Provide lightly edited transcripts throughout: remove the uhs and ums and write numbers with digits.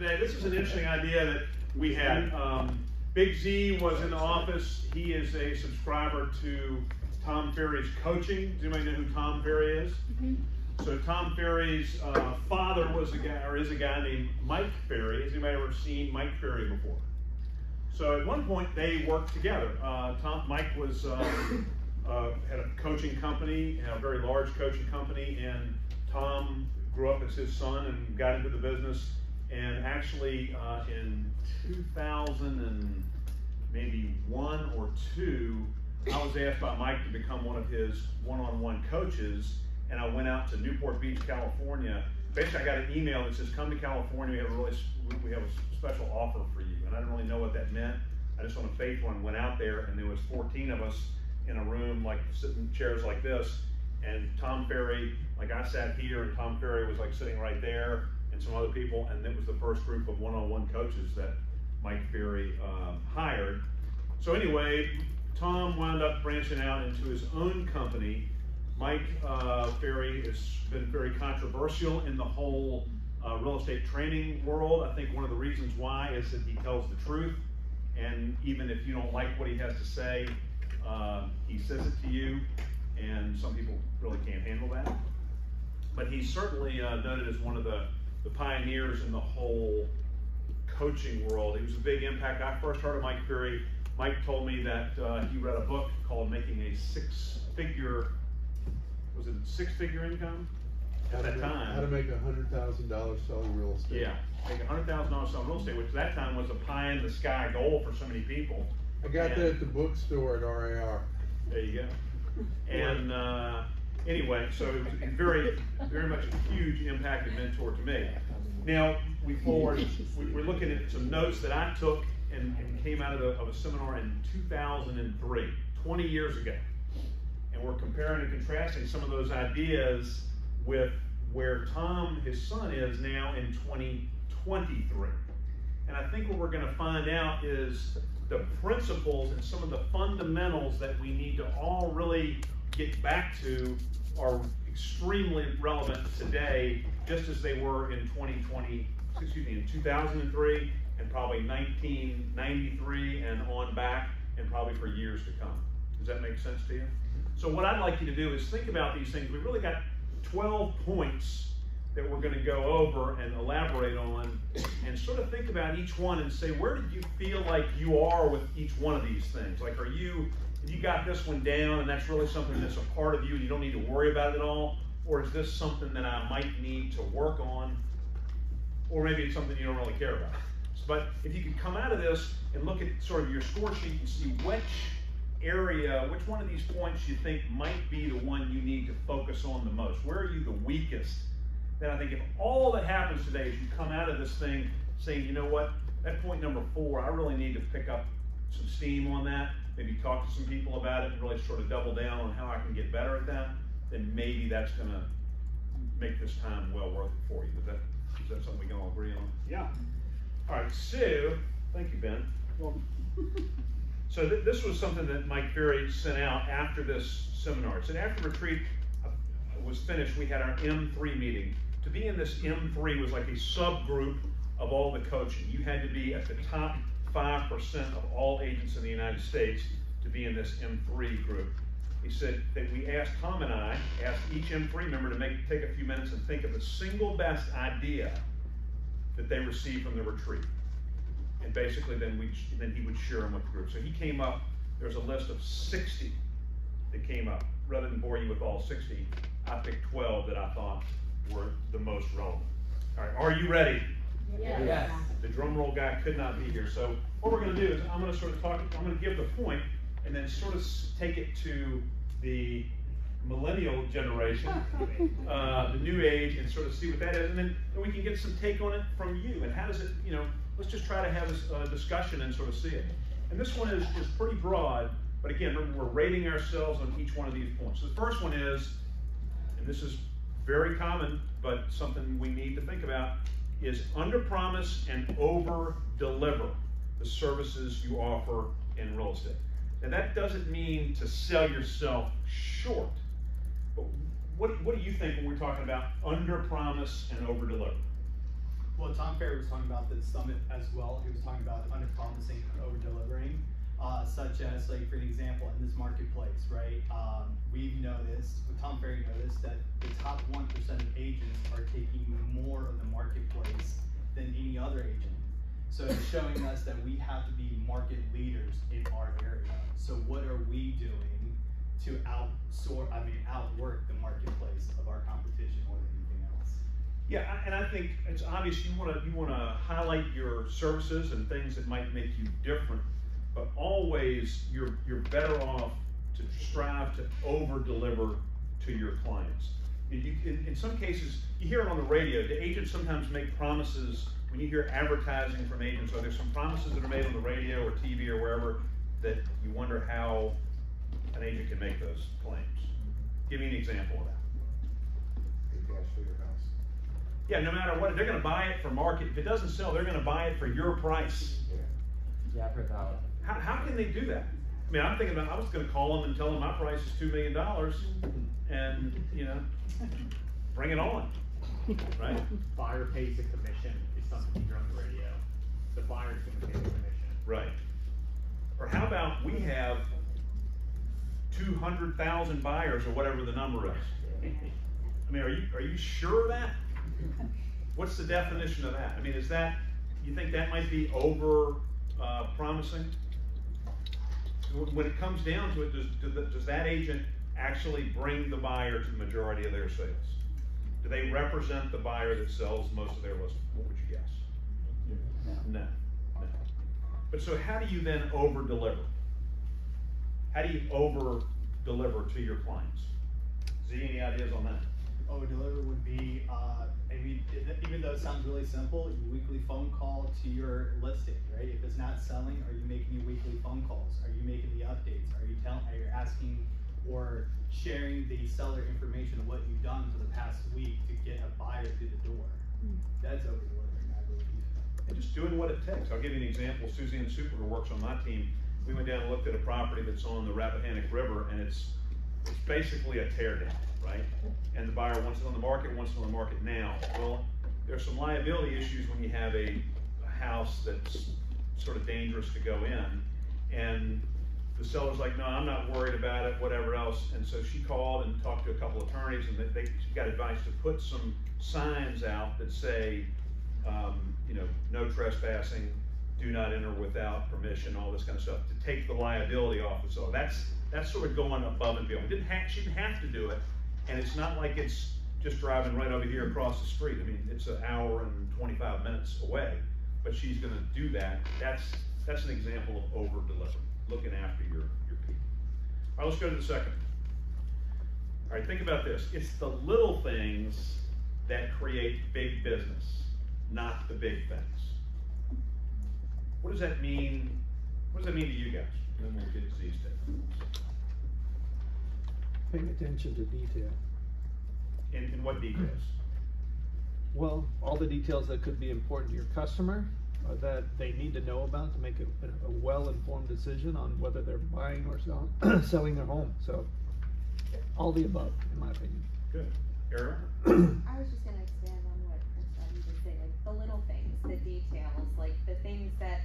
today. This is an interesting idea that we had. Big Z was in the office. He is a subscriber to Tom Ferry's coaching. Does anybody know who Tom Ferry is? Mm-hmm. So Tom Ferry's father was a guy, or is a guy named Mike Ferry. Has anybody ever seen Mike Ferry before? So at one point they worked together. Mike was had a coaching company, a very large coaching company, and Tom grew up as his son and got into the business. And actually, in 2001 or 2, I was asked by Mike to become one of his one-on-one coaches, and I went out to Newport Beach, California. Basically, I got an email that says, "Come to California. We have a special offer for you." And I didn't really know what that meant. I just on a faith one went out there, and there was 14 of us in a room, like sitting in chairs like this. And Tom Ferry, like I sat here, and Tom Ferry was like sitting right there, and some other people, and it was the first group of one-on-one coaches that Mike Ferry hired. So anyway, Tom wound up branching out into his own company. Mike Ferry has been very controversial in the whole real estate training world. I think one of the reasons why is that he tells the truth, and even if you don't like what he has to say, he says it to you, and some people really can't handle that. But he's certainly noted as one of the pioneers in the whole coaching world. He was a big impact. I first heard of Mike Ferry. Mike told me that he read a book called Making a Six-Figure income? At that time. How to make $100,000 selling real estate. Yeah, make $100,000 selling real estate, which at that time was a pie-in-the-sky goal for so many people. I got that at the bookstore at RAR. There you go. And anyway, so it was very, very much a huge impact and mentor to me. Now, we're looking at some notes that I took and came out of a seminar in 2003, 20 years ago. And we're comparing and contrasting some of those ideas with where Tom, his son, is now in 2023. And I think what we're going to find out is the principles and some of the fundamentals that we need to all really get back to are extremely relevant today, just as they were in 2003 and probably 1993 and on back, and probably for years to come. Does that make sense to you? So what I'd like you to do is think about these things. We've really got 12 points that we're going to go over and elaborate on, and sort of think about each one and say, where do you feel like you are with each one of these things? Like, have you got this one down and that's really something that's a part of you and you don't need to worry about it at all? Or is this something that I might need to work on? Or maybe it's something you don't really care about. But if you could come out of this and look at sort of your score sheet and see which one of these points you think might be the one you need to focus on the most. Where are you the weakest? Then I think if all that happens today is you come out of this thing saying, you know what, that point number 4, I really need to pick up some steam on that, maybe talk to some people about it and really sort of double down on how I can get better at that, then maybe that's going to make this time well worth it for you. Is that something we can all agree on? Yeah. All right, so, thank you, Ben. Well, so this was something that Mike Ferry sent out after this seminar. It said after retreat was finished, we had our M3 meeting. To be in this M3 was like a subgroup of all the coaching. You had to be at the top 5% of all agents in the United States to be in this M3 group. He said that Tom and I asked each M3 member to take a few minutes and think of the single best idea that they received from the retreat. And basically then he would share them with the group. So he came up, there's a list of 60 that came up. Rather than bore you with all 60, I picked 12 that I thought were the most relevant. All right, are you ready? Yes. The drum roll guy could not be here. So what we're going to do is I'm going to sort of I'm going to give the point and then sort of take it to the millennial generation, the new age, and sort of see what that is. And then we can get some take on it from you. And how does it, let's just try to have this discussion and sort of see it. And this one is pretty broad, but again, remember, we're rating ourselves on each one of these points. So the first one is, and this is very common, but something we need to think about, is under-promise and over-deliver the services you offer in real estate. Now that doesn't mean to sell yourself short, but what do you think when we're talking about under-promise and over-deliver? Well, Tom Ferry was talking about the summit as well. He was talking about under-promising and over-delivering, such as, like, for an example, in this marketplace, right? We've noticed, Tom Ferry noticed, that the top 1% of agents are taking more of the marketplace than any other agent. So it's showing us that we have to be market leaders in our area. So what are we doing to outwork the marketplace of our competition more than anything else? Yeah, and I think it's obvious you want to highlight your services and things that might make you different, but always you're better off to strive to over-deliver to your clients. In some cases, you hear it on the radio. The agents sometimes make promises. When you hear advertising from agents, or there's some promises that are made on the radio or TV or wherever that you wonder how an agent can make those claims. Give me an example of that. Pay cash for your house. Yeah, no matter what, they're going to buy it for market. If it doesn't sell, they're going to buy it for your price. Yeah, I've heard that. How can they do that? I mean, I'm thinking about, I was going to call them and tell them my price is $2 million and, you know, bring it on, right? Buyer pays a commission is something you hear on the radio. The buyer's going to pay the commission. Right. Or how about we have 200,000 buyers or whatever the number is? I mean, are you sure of that? What's the definition of that? I mean, is that, you think that might be over promising? When it comes down to it, does that agent actually bring the buyer to the majority of their sales? Do they represent the buyer that sells most of their listings? What would you guess? No. But so how do you then over-deliver? How do you over-deliver to your clients? Z, any ideas on that? Over-deliver would be, even though it sounds really simple, your weekly phone call to your listing, right? If it's not selling, are you making your weekly phone calls? Are you making the updates? Are you asking or sharing the seller information of what you've done for the past week to get a buyer through the door? That's over-delivering, I believe. And just doing what it takes. I'll give you an example. Suzanne Super, who works on my team, we went down and looked at a property that's on the Rappahannock River, and it's basically a teardown, right? And the buyer wants it on the market, wants it on the market now. Well, there's some liability issues when you have a house that's sort of dangerous to go in, and the seller's like, no, I'm not worried about it, whatever else. And so she called and talked to a couple of attorneys, and she got advice to put some signs out that say, you know, no trespassing, do not enter without permission, all this kind of stuff, to take the liability off the seller. That's sort of going above and beyond. She didn't have to do it, and it's not like it's just driving right over here across the street. I mean, it's an hour and 25 minutes away, but she's going to do that. That's an example of over-delivering, looking after your people. All right, let's go to the second. All right, think about this. It's the little things that create big business, not the big things. What does that mean? What does that mean to you guys? And then we'll get to these things. Paying attention to detail. In what details? Well, all the details that could be important to your customer, that they need to know about to make a well-informed decision on whether they're buying or selling their home. So, all the above, in my opinion. Good. Eric? I was just going to expand on what Chris said. You just say, like, the little things, the details, like the things that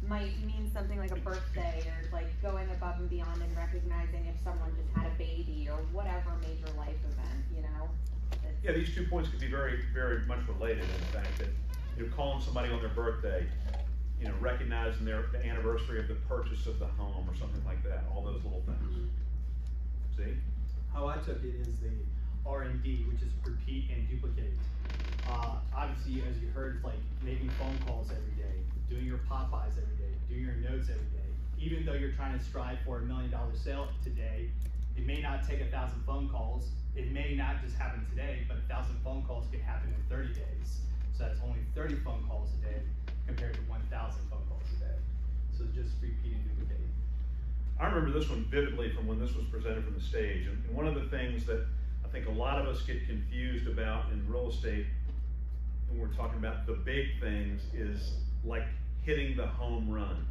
might mean something like a birthday, or like going above and beyond and recognizing if someone just had a baby or whatever major life event, you know? Yeah, these 2 points could be very, very much related in the fact that you're calling somebody on their birthday, you know, recognizing the anniversary of the purchase of the home or something like that, all those little things. See? How I took it is the R&D, which is repeat and duplicate. Obviously, as you heard, it's like making phone calls every day, doing your Popeyes every day, doing your notes every day. Even though you're trying to strive for $1 million sale today, it may not take 1,000 phone calls. It may not just happen today, but 1,000 phone calls can happen in 30 days. So that's only 30 phone calls a day compared to 1,000 phone calls a day. So just repeat and duplicate. I remember this one vividly from when this was presented from the stage. And one of the things that I think a lot of us get confused about in real estate when we're talking about the big things is like hitting the home run.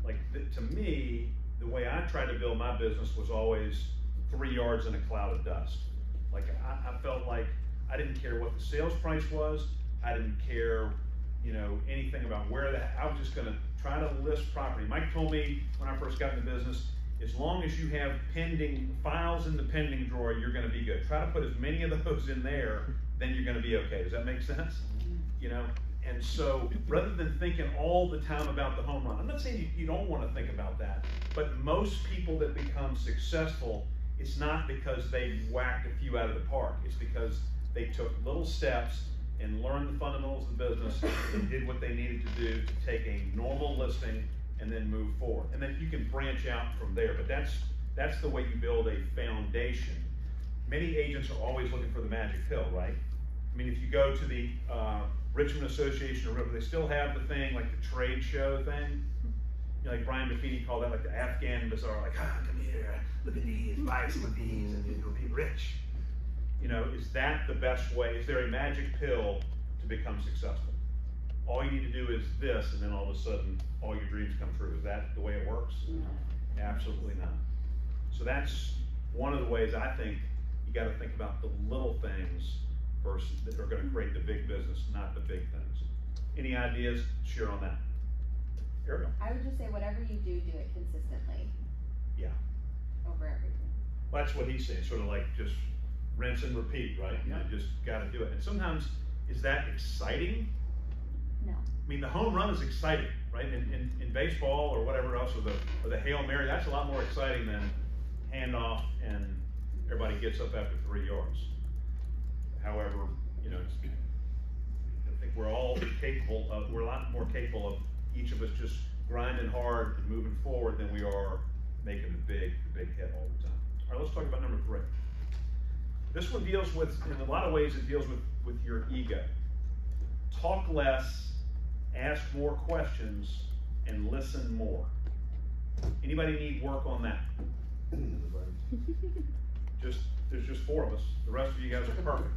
Like to me, the way I tried to build my business was always 3 yards in a cloud of dust. Like I felt like I didn't care what the sales price was. I didn't care you know, anything about I was just gonna try to list property. Mike told me when I first got in the business, as long as you have pending files in the pending drawer, you're gonna be good. Try to put as many of those in there, then you're gonna be okay. Does that make sense? You know, and so rather than thinking all the time about the home run, I'm not saying you don't wanna think about that, but most people that become successful, it's not because they whacked a few out of the park. It's because they took little steps and learned the fundamentals of the business and did what they needed to do to take a normal listing and then move forward. And then you can branch out from there, but that's the way you build a foundation. Many agents are always looking for the magic pill, right? I mean, if you go to the Richmond Association or whatever, they still have the thing, like the trade show thing. You know, like Brian Buffini called that like the Afghan bazaar, like, come here, look at these, buy some of these, and you'll be rich. You know, is that the best way? Is there a magic pill to become successful? All you need to do is this, and then all of a sudden, all your dreams come true. Is that the way it works? No. Absolutely not. So that's one of the ways I think you got to think about the little things versus that are going to create the big business, not the big things. Any ideas? Share on that. Ariel. I would just say whatever you do, do it consistently. Yeah. Over everything. Well, that's what he's saying, sort of like just rinse and repeat, right? You know, just got to do it. And sometimes, is that exciting? No. I mean, the home run is exciting, right? In baseball or whatever else, or the Hail Mary, that's a lot more exciting than handoff and everybody gets up after 3 yards. However, you know, I think we're all capable of, we're a lot more capable of each of us just grinding hard and moving forward than we are making the big hit all the time. All right, let's talk about number 3. This one deals with, in a lot of ways, it deals with your ego. Talk less, ask more questions, and listen more. Anybody need work on that? There's just 4 of us. The rest of you guys are perfect.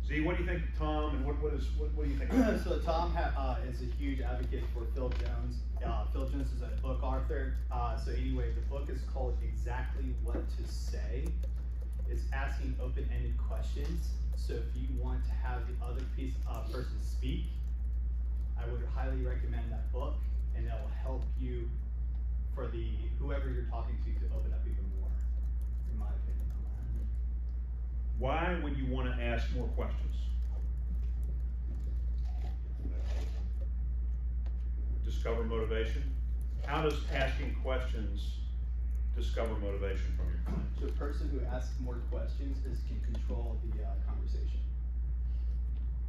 Z, what do you think of Tom, and what do you think of him? So Tom is a huge advocate for Phil Jones. Phil Jones is a book author. So anyway, the book is called Exactly What to Say. It's asking open-ended questions. So if you want to have the other person speak, I would highly recommend that book, and that will help you for whoever you're talking to open up even more, in my opinion on that. Why would you want to ask more questions? Discover motivation. How does asking questions discover motivation from your client? So a person who asks more questions can control the conversation.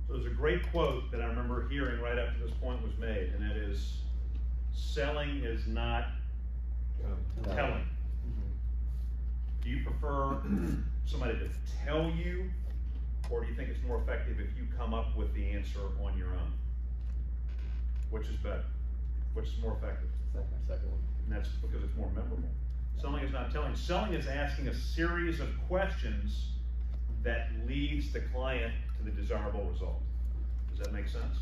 So there's a great quote that I remember hearing right after this point was made, and that is, selling is not telling. Do you prefer somebody to tell you, or do you think it's more effective if you come up with the answer on your own? Which is better? Which is more effective? Second one. And that's because it's more memorable. Selling is not telling. Selling is asking a series of questions that leads the client to the desirable result. Does that make sense?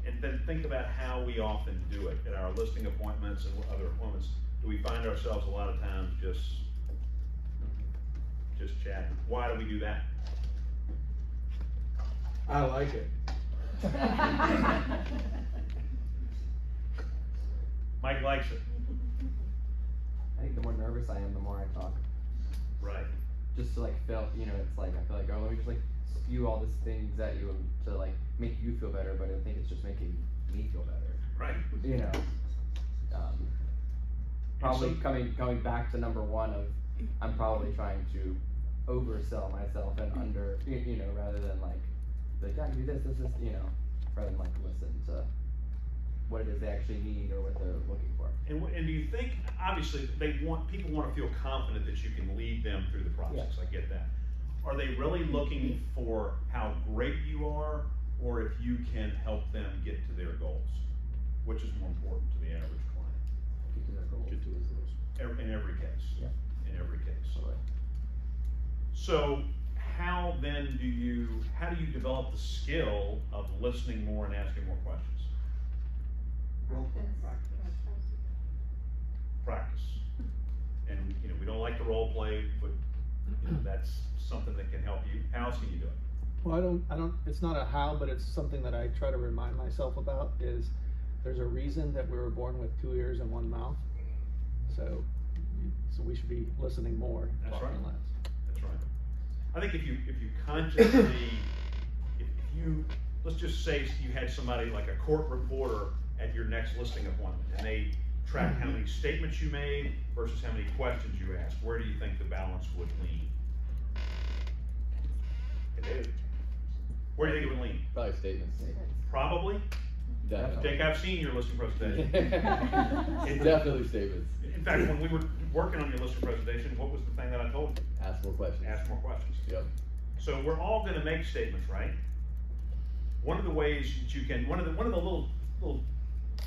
And then think about how we often do it at our listing appointments and other appointments. Do we find ourselves a lot of times just chatting? Why do we do that? I like it. Mike likes it. I think the more nervous I am, the more I talk. Right. Just to like feel, you know, it's like, I feel like, oh, let me just like spew all these things at you to like make you feel better, but I think it's just making me feel better. Right. You know, probably coming back to number 1 of, I'm probably trying to oversell myself and you know, rather than like I can do this, you know, rather than like listen to what it is they actually need or what they're looking for. And do you think, obviously, people want to feel confident that you can lead them through the process. Yeah. I get that. Are they really looking for how great you are, or if you can help them get to their goals? Which is more important to the average client? Get to their goals. Get to his goals. In every case. Yeah. In every case. All right. So how then do you develop the skill of listening more and asking more questions? Practice. And we don't like to role play, but that's something that can help you. How else can you do it? Well, it's not a how, but it's something that I try to remind myself about is there's a reason that we were born with 2 ears and 1 mouth. So we should be listening more, That's talking right. less. That's right. I think if you consciously, if you, let's just say you had somebody like a court reporter at your next listing appointment, and they track how many statements you made versus how many questions you asked, where do you think the balance would lean? Where do you think it would lean? Probably statements. Probably. Definitely. Jake, I've seen your listing presentation. Definitely statements. In fact, when we were working on your listing presentation, what was the thing that I told you? Ask more questions. Ask more questions. Yep. So we're all going to make statements, right? One of the ways that you can, one of the little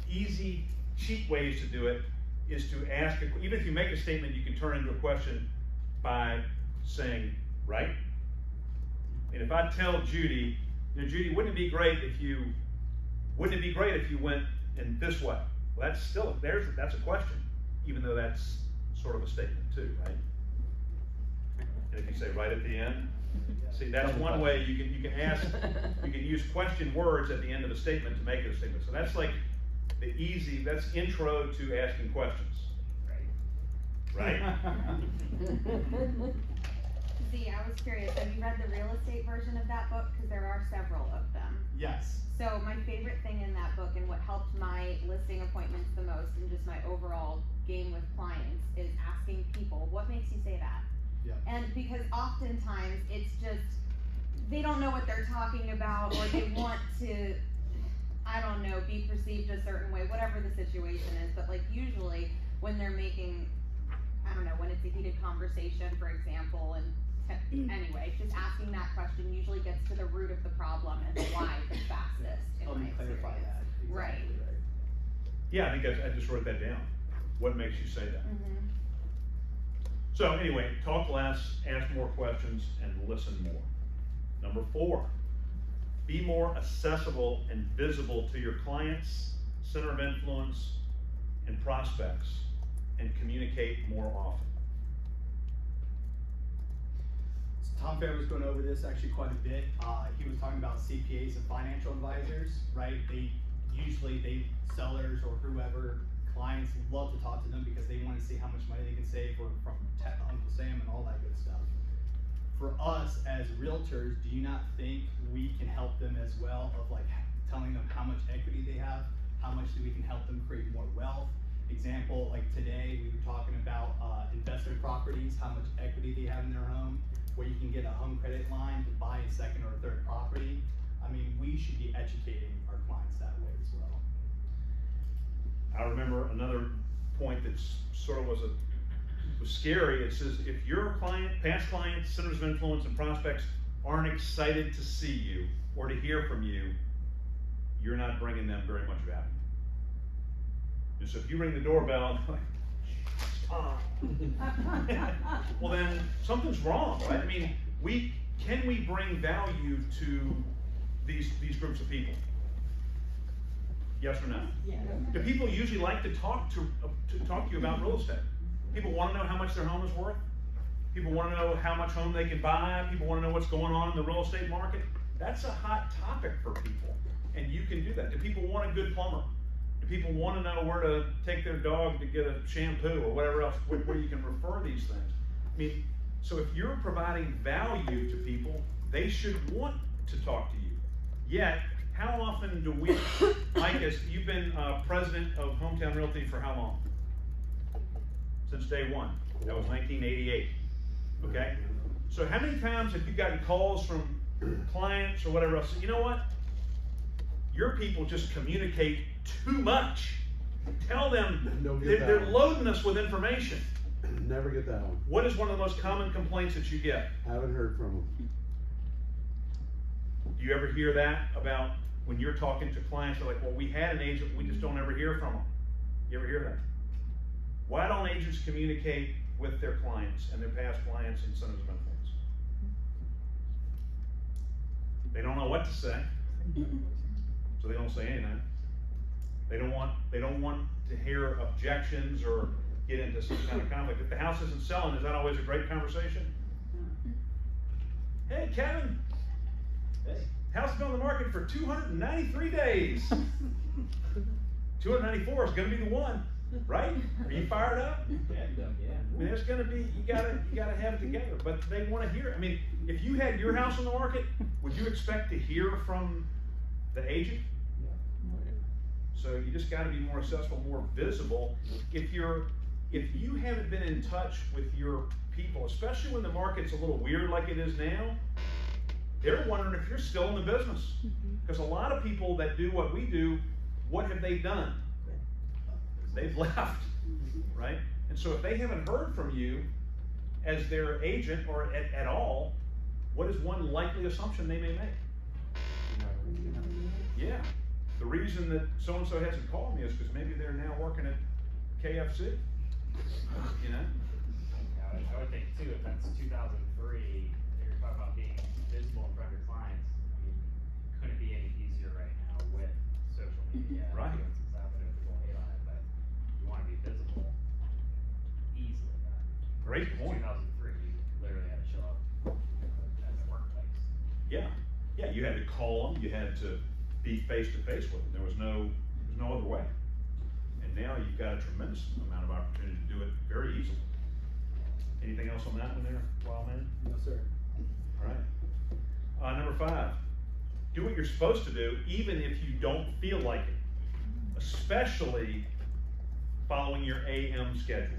easy, cheap ways to do it is to ask, even if you make a statement, you can turn into a question by saying, right? And if I tell Judy, you know, Judy, wouldn't it be great if you went in this way? Well, that's still, that's a question, even though that's sort of a statement too, right? And if you say right at the end, see, that's one way you can ask, you can use question words at the end of a statement to make it a statement. So that's like that's intro to asking questions. Right? Z, I was curious, have you read the real estate version of that book? Because there are several of them. Yes. So my favorite thing in that book and what helped my listing appointments the most and just my overall game with clients is asking people, what makes you say that? Yeah. And because oftentimes it's just, they don't know what they're talking about, or they want to, I don't know, be perceived a certain way, whatever the situation is. But like usually when they're making, I don't know, when it's a heated conversation, for example, and anyway, just asking that question usually gets to the root of the problem and why the fastest. Help me clarify that. Exactly Right. Yeah, I think I just wrote that down. What makes you say that? Mm-hmm. So anyway, talk less, ask more questions, and listen more. Number 4, be more accessible and visible to your clients, center of influence, and prospects, and communicate more often. Tom Ferry was going over this actually quite a bit. He was talking about CPAs and financial advisors, right? Sellers or whoever, clients love to talk to them because they want to see how much money they can save from Uncle Sam and all that good stuff. For us as realtors, do you not think we can help them as well, of like telling them how much equity they have, how much we can help them create more wealth? Example, like today we were talking about investment properties, how much equity they have in their home, where you can get a home credit line to buy a second or a third property. I mean, we should be educating our clients that way as well. I remember another point that sort of was scary. It says, if your client, past clients, centers of influence, and prospects aren't excited to see you or to hear from you, you're not bringing them very much value. And so if you ring the doorbell, like, well then something's wrong, right? I mean, can we bring value to these groups of people? Yes or no? Yeah. Do people usually like to talk to you about real estate? People want to know how much their home is worth. People want to know how much home they can buy. People want to know what's going on in the real estate market. That's a hot topic for people, and you can do that. Do people want a good plumber? Do people want to know where to take their dog to get a shampoo or whatever else, where you can refer these things? I mean, so if you're providing value to people, they should want to talk to you. Yet, how often do we, Mike, you've been president of Hometown Realty for how long? Since day one. That was 1988. Okay? So how many times have you gotten calls from clients or whatever else? You know what? Your people just communicate too much. Tell them they're loading us with information. Never get that one. What is one of the most common complaints that you get? Haven't heard from them. Do you ever hear that about when you're talking to clients? They're like, well, we had an agent, we just don't ever hear from them. You ever hear that? Why don't agents communicate with their clients and their past clients and centers of influence? They don't know what to say, so they don't say anything. They don't want to hear objections or get into some kind of conflict. If the house isn't selling, is that always a great conversation? Hey, Kevin, Hey. House has been on the market for 293 days. 294 is going to be the one, right? Are you fired up? Yeah. I mean, it's going to be, you gotta have it together. But they want to hear it. I mean, if you had your house on the market, would you expect to hear from the agent? So you just got to be more accessible, more visible. If you haven't been in touch with your people, especially when the market's a little weird like it is now, they're wondering if you're still in the business. Because a lot of people that do what we do, what have they done? They've left, right? And so if they haven't heard from you as their agent or at all, what is one likely assumption they may make? Yeah. The reason that so-and-so hasn't called me is because maybe they're now working at KFC, you know? I would think too, if that's 2003, you're talking about being visible in front of your clients, I mean, couldn't be any easier right now with social media. Right. It's happening, people hate on it, but you want to be visible easily. Great point. 2003, you literally had to show up at the workplace. Yeah. Yeah, you had to call them, you had to be face-to-face with them. There's no other way. And now you've got a tremendous amount of opportunity to do it very easily. Anything else on that one there, Wild Man? No, sir. All right. Number 5, do what you're supposed to do, even if you don't feel like it, especially following your AM schedule.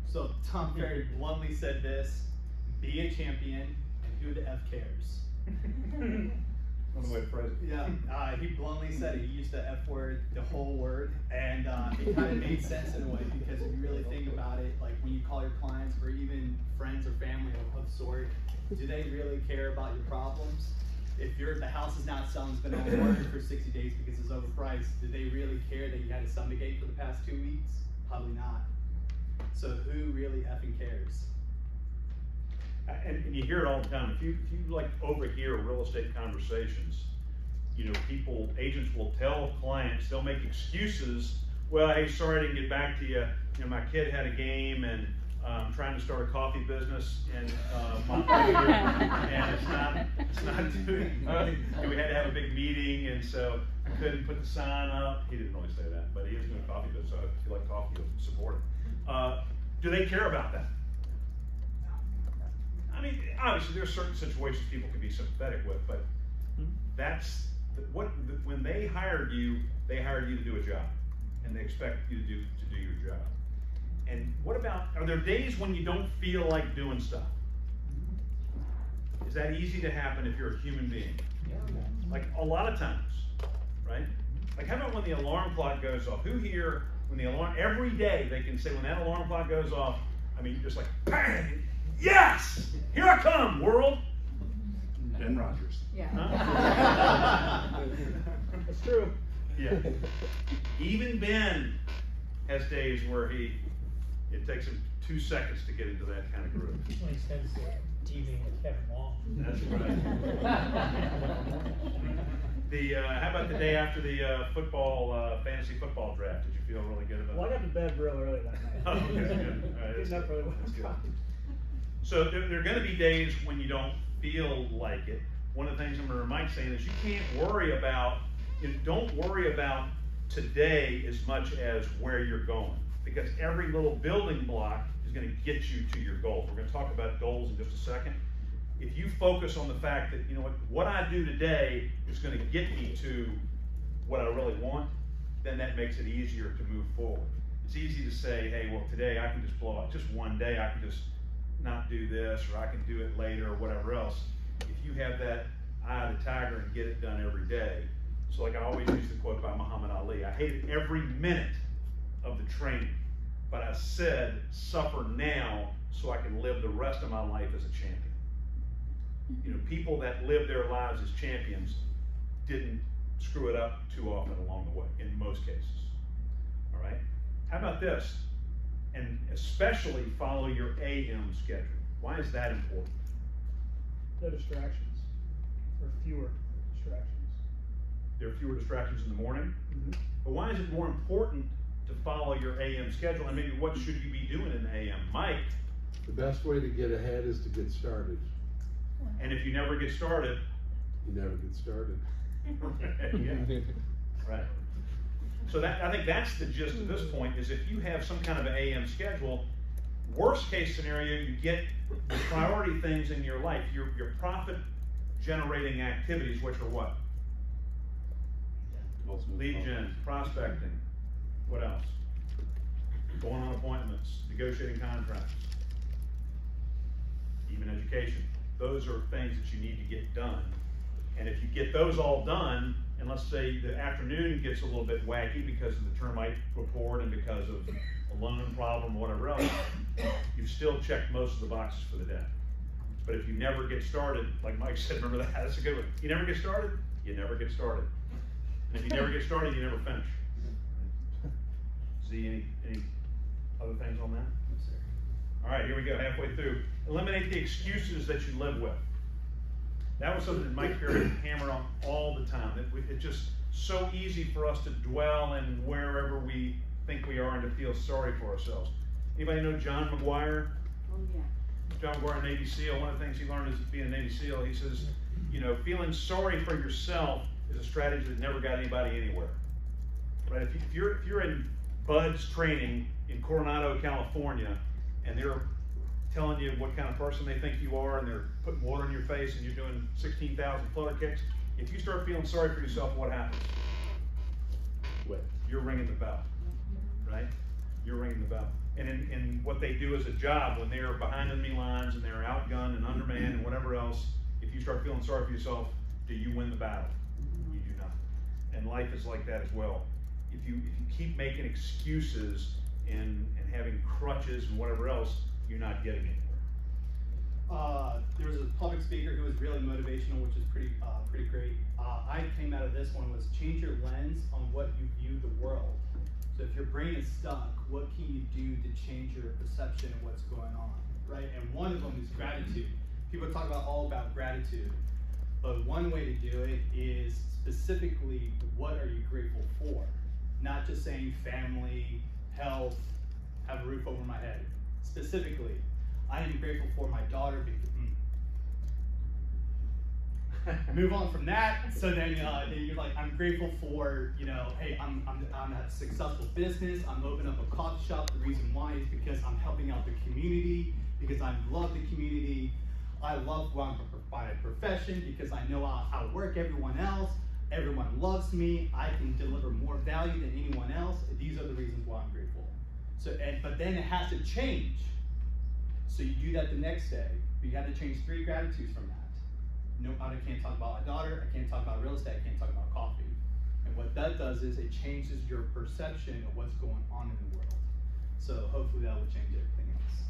So Tom Ferry bluntly said this: be a champion, and who the F cares? On the way to phrase it. Yeah, he bluntly said it. He used the F word, the whole word, and it kind of made sense in a way, because if you really think about it, like when you call your clients or even friends or family of sort, do they really care about your problems? If the house is not selling, it's been on the market for 60 days because it's overpriced, do they really care that you had a Sunday gate for the past 2 weeks? Probably not. So who really effing cares? And you hear it all the time. If you like overhear real estate conversations, you know, agents will tell clients, they'll make excuses. Well, hey, sorry I didn't get back to you. You know, my kid had a game, and I'm trying to start a coffee business in Montpelier, and it's not doing. We had to have a big meeting, and so I couldn't put the sign up. He didn't really say that, but he is doing a coffee business. So if you like coffee, you'll support it. Do they care about that? I mean, obviously, there are certain situations people can be sympathetic with, but that's when they hired you to do a job, and they expect you to do your job. And what about, are there days when you don't feel like doing stuff? Is that easy to happen if you're a human being? Like a lot of times, right? Like how about when the alarm clock goes off? Who here, when the alarm, every day they can say when that alarm clock goes off, I mean, you're just like, bang! Yes! Here I come, world! Ben Rogers. Yeah. Huh? That's true. Yeah. Even Ben has days where it takes him 2 seconds to get into that kind of groove. When he spends the evening with Kevin Long. That's right. How about the day after the fantasy football draft? Did you feel really good about it? Well, I got to bed real early that night. Oh, okay, good. All right, Getting up early that's good. was So there are going to be days when you don't feel like it. One of the things I'm going to remind saying is you can't worry about, don't worry about today as much as where you're going, because every little building block is going to get you to your goal. We're going to talk about goals in just a second. If you focus on the fact that, you know what I do today is going to get me to what I really want, then that makes it easier to move forward. It's easy to say, hey, well, today I can just blow out, just one day I can just not do this, or I can do it later, or whatever else. If you have that eye of the tiger and get it done every day. So like I always use the quote by Muhammad Ali, I hated every minute of the training, but I said, suffer now so I can live the rest of my life as a champion. You know, people that live their lives as champions didn't screw it up too often along the way, in most cases. All right? How about this? And especially follow your AM schedule. Why is that important? no distractions, or fewer distractions. There are fewer distractions in the morning. But why is it more important to follow your AM schedule? And maybe what should you be doing in the AM? Mike? The best way to get ahead is to get started. And if you never get started, You never get started. yeah. Right. So that, I think that's the gist of this point, is if you have some kind of an AM schedule, worst case scenario, you get the priority things in your life, your profit generating activities, which are what? Lead gen, prospecting, what else? Going on appointments, negotiating contracts, even education. Those are things that you need to get done. And if you get those all done, and let's say the afternoon gets a little bit wacky because of the termite report and because of a loan problem or whatever else, you've still checked most of the boxes for the day. But if you never get started, like Mike said, remember that? That's a good one. You never get started, you never get started. And if you never get started, you never finish. See any other things on that? All right, here we go, halfway through. Eliminate the excuses that you live with. That was something that Mike Ferry hammered on all the time. It's just so easy for us to dwell in wherever we think we are and to feel sorry for ourselves. Anybody know John McGuire? Oh, yeah. John McGuire, Navy SEAL. One of the things he learned as being a Navy SEAL, he says, you know, feeling sorry for yourself is a strategy that never got anybody anywhere. Right? If you're in Bud's training in Coronado, California, and they're telling you what kind of person they think you are, and they're putting water in your face, and you're doing 16,000 flutter kicks, if you start feeling sorry for yourself, what happens? Quit. You're ringing the bell, right? You're ringing the bell. And in what they do as a job, when they're behind enemy lines and they're outgunned and undermanned and whatever else, if you start feeling sorry for yourself, do you win the battle? You do not. And life is like that as well. If you keep making excuses and having crutches and whatever else, you're not getting anywhere. There was a public speaker who was really motivational, which is pretty great. I came out of this one was change your lens on what you view the world. So if your brain is stuck, what can you do to change your perception of what's going on, right? And one of them is gratitude. People talk all about gratitude, but one way to do it is specifically, what are you grateful for? Not just saying family, health, have a roof over my head. Specifically, I am grateful for my daughter. Move on from that. So then you're like, I'm grateful for, you know, hey, I'm a successful business. I'm opening up a coffee shop. The reason why is because I'm helping out the community, because I love the community. I love my profession because I know how to work everyone else. Everyone loves me. I can deliver more value than anyone else. These are the reasons why I'm grateful. So, but then it has to change. So you do that the next day. But you have to change 3 gratitudes from that. No, I can't talk about my daughter. I can't talk about real estate. I can't talk about coffee. And what that does is it changes your perception of what's going on in the world. So hopefully that will change everything else.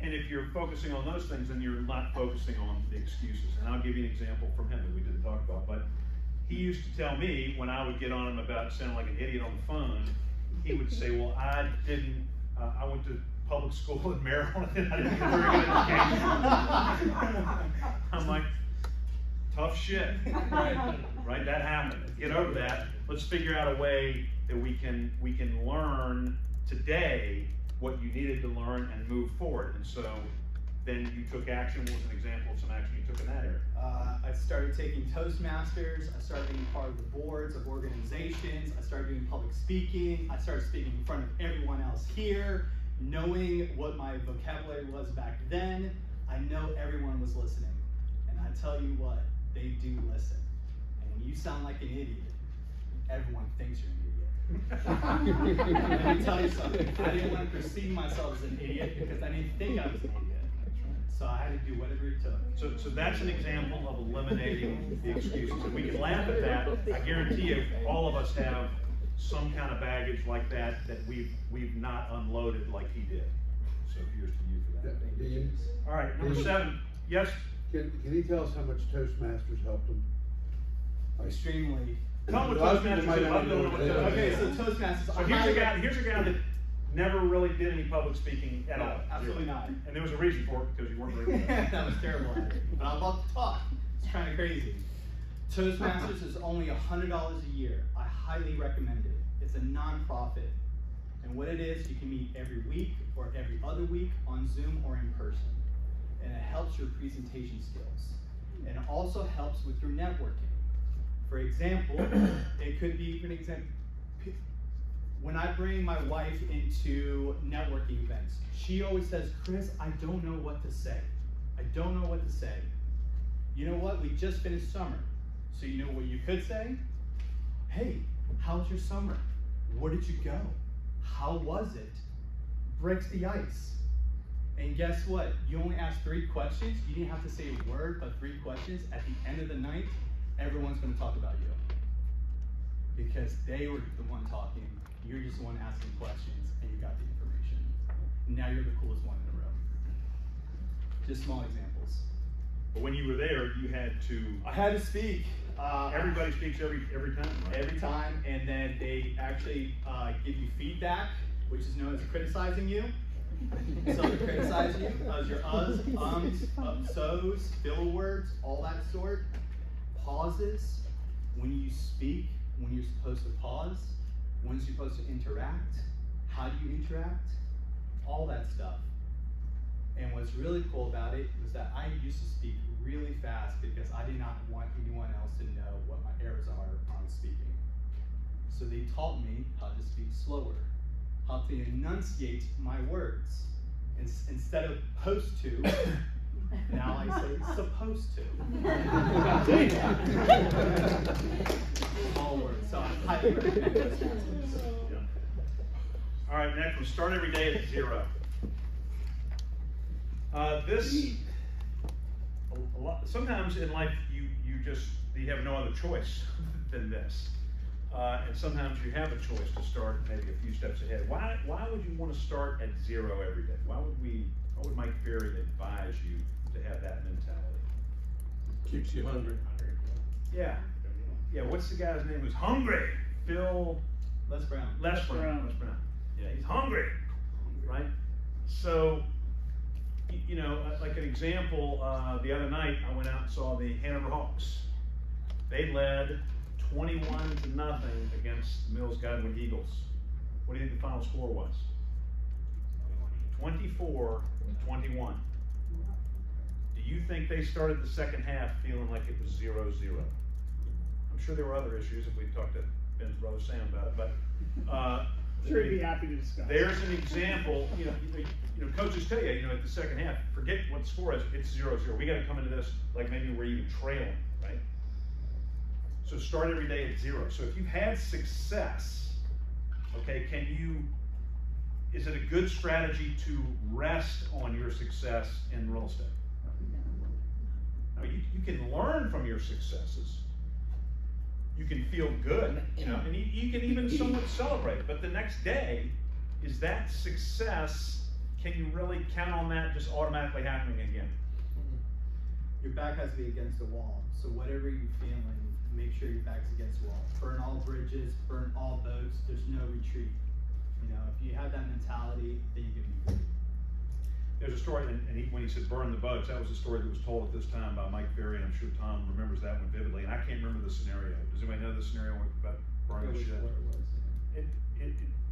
And if you're focusing on those things, then you're not focusing on the excuses. And I'll give you an example from him that we didn't talk about. But he used to tell me when I would get on him about sounding like an idiot on the phone, he would say, well, I went to public school in Maryland and I didn't get a very good education. I'm like, tough shit. Right? That happened. Get over that. Let's figure out a way that we can learn today what you needed to learn and move forward. And so then you took action. What was an example of some action you took in that area? I started taking Toastmasters. I started being part of the boards of organizations. I started doing public speaking. I started speaking in front of everyone else here. Knowing what my vocabulary was back then, I know everyone was listening. And I tell you what, they do listen. And when you sound like an idiot, everyone thinks you're an idiot. Let me tell you something. I didn't want to perceive myself as an idiot because I didn't think I was an idiot. So I had to do whatever it took. So that's an example of eliminating the excuses. And we can laugh at that. I guarantee you, all of us have some kind of baggage like that we've not unloaded like he did. So here's to you for that. Deane? All right, number 7. Yes? Can you tell us how much Toastmasters helped them? Extremely. Tell me what Toastmasters is. Okay, so Toastmasters. So here's a guy that never really did any public speaking at all. Absolutely not. And there was a reason for it, because you weren't very good at it. That was terrible at it. But I love to talk. It's kind of crazy. Toastmasters is only $100 a year. I highly recommend it. It's a non-profit. And what it is, you can meet every week or every other week on Zoom or in person. and it helps your presentation skills. And it also helps with your networking. For example, it could be, for an example, when I bring my wife into networking events, she always says, Chris, I don't know what to say. I don't know what to say. You know what? We just finished summer. So you know what you could say? Hey, how was your summer? Where did you go? How was it? Breaks the ice. And guess what? You only asked 3 questions. You didn't have to say a word, but 3 questions. At the end of the night, everyone's going to talk about you. Because they were the one talking. You're just the one asking questions, and you got the information. Now you're the coolest one in the room. Just small examples. But when you were there, you had to. I had to speak. Everybody speaks every time, right? Every time, and then they actually give you feedback, which is known as criticizing you. So they criticize you as your uhs, ums, so's, filler words, all that sort. Pauses when you speak, when you're supposed to pause, when you're supposed to interact, how do you interact, all that stuff. And what's really cool about it was that I used to speak really fast because I did not want anyone else to know what my errors are on speaking. So they taught me how to speak slower, how to enunciate my words. Instead of supposed to, now I say supposed to. All words, so I highly recommend those classes. Yeah. All right, next one, start every day at 0. Sometimes in life you have no other choice than this. And sometimes you have a choice to start maybe a few steps ahead. Why would you want to start at 0 every day? Why would Mike Ferry advise you to have that mentality? Keeps you hungry. Yeah. Yeah, what's the guy's name who's hungry? Phil? Les Brown. Les Brown. Yeah, he's hungry, right? So, you know, like an example, the other night I went out and saw the Hanover Hawks. They led 21-0 against the Mills Godwin Eagles. What do you think the final score was? 24-21. Do you think they started the second half feeling like it was 0-0? I'm sure there were other issues if we talked to Ben's brother Sam about it, but sure, he'd be happy to discuss. There's an example. You know, coaches tell you, at the second half, forget what the score is. It's 0-0. We got to come into this like maybe we're even trailing, right? So start every day at 0. So if you've had success, okay, is it a good strategy to rest on your success in real estate? No, you can learn from your successes. You can feel good, and you can even somewhat celebrate. But the next day, is that success, can you really count on that just automatically happening again? Your back has to be against the wall. So whatever you're feeling, make sure your back's against the wall. Burn all bridges, burn all boats, there's no retreat. If you have that mentality, then you can be free. There's a story, and when he said burn the boats, that was a story that was told at this time by Mike Ferry, and I'm sure Tom remembers that one vividly, and I can't remember the scenario. Does anybody know the scenario about burning the ship?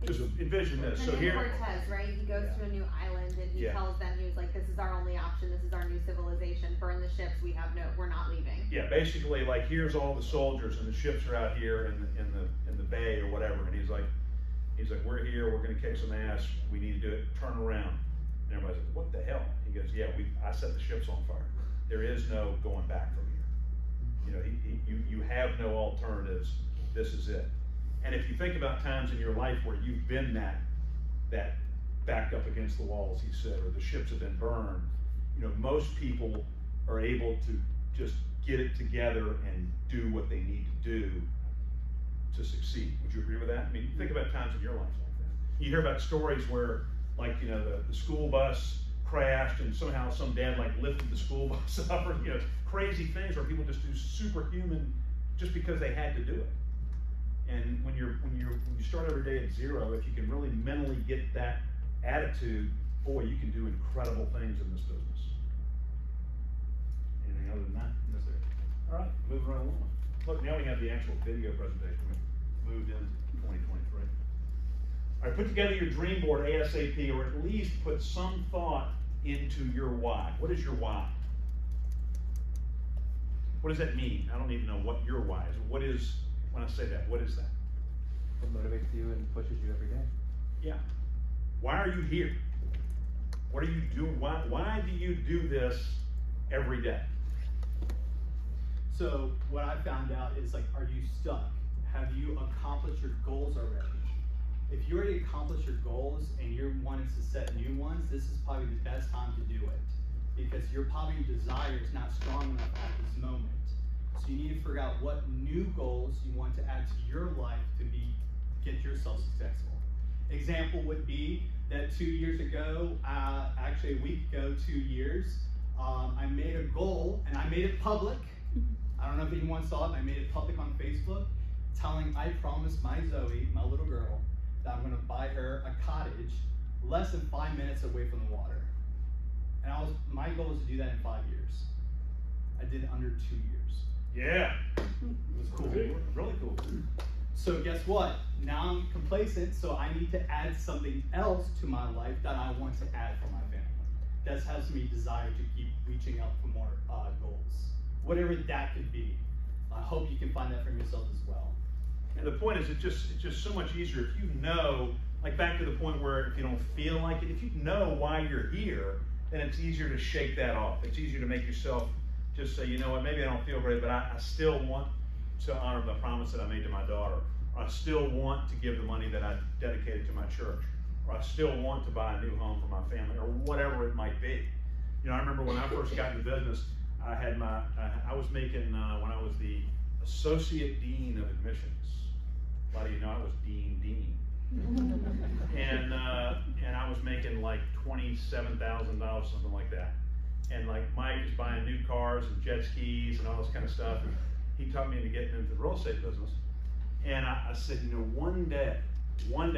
Just envision this. So here, Cortez, right? He goes to a new island and he tells them, he was like, this is our only option, this is our new civilization, burn the ships, we're not leaving. Yeah, basically, like, here's all the soldiers and the ships are out here in the bay or whatever, and he's like, we're here, we're gonna kick some ass, we need to do it, turn around. And everybody's like, what the hell? He goes, yeah, I set the ships on fire. There is no going back from here. You have no alternatives. This is it. And if you think about times in your life where you've been that backed up against the walls, he said, or the ships have been burned, most people are able to just get it together and do what they need to do to succeed. Would you agree with that? I mean, think about times in your life like that. You hear about stories where, like, the school bus crashed and somehow some dad lifted the school bus up, or crazy things where people just do superhuman just because they had to do it. And when you start every day at 0, if you can really mentally get that attitude, boy, you can do incredible things in this business. Anything other than that? Yes, sir. All right, moving right along. Look, now we have the actual video presentation. We moved into 2023. All right, put together your dream board ASAP, or at least put some thought into your why. What is your why? What does that mean? I don't even know what your why is. What is, when I say that, what is that? What motivates you and pushes you every day? Yeah. Why are you here? What are you doing? Why do you do this every day? So what I found out is, like, are you stuck? Have you accomplished your goals already? If you already accomplished your goals and you're wanting to set new ones, this is probably the best time to do it, because your probably desire is not strong enough at this moment. So you need to figure out what new goals you want to add to your life to get yourself successful. Example would be that 2 years ago, actually a week ago, 2 years, I made a goal and I made it public. I don't know if anyone saw it. I made it public on Facebook, telling I promised my Zoe, my little girl, that I'm going to buy her a cottage less than 5 minutes away from the water. And my goal was to do that in 5 years. I did it under 2 years. Yeah. It was cool. Really cool. So guess what? Now I'm complacent, so I need to add something else to my life that I want to add for my family. That helps me desire to keep reaching out for more goals. Whatever that could be. I hope you can find that for yourself as well. And the point is, it's just so much easier if you know, like back to the point where if you don't feel like it, if you know why you're here, then it's easier to shake that off. It's easier to make yourself just say, you know what, maybe I don't feel great, but I still want to honor the promise that I made to my daughter. Or I still want to give the money that I dedicated to my church. Or I still want to buy a new home for my family, or whatever it might be. You know, I remember when I first got into business, I was making, when I was the Associate Dean of Admissions. A lot of you know I was Dean. And I was making like $27,000, something like that. And like Mike is buying new cars and jet skis and all this kind of stuff. And he taught me into getting into the real estate business. And I said, you know, one day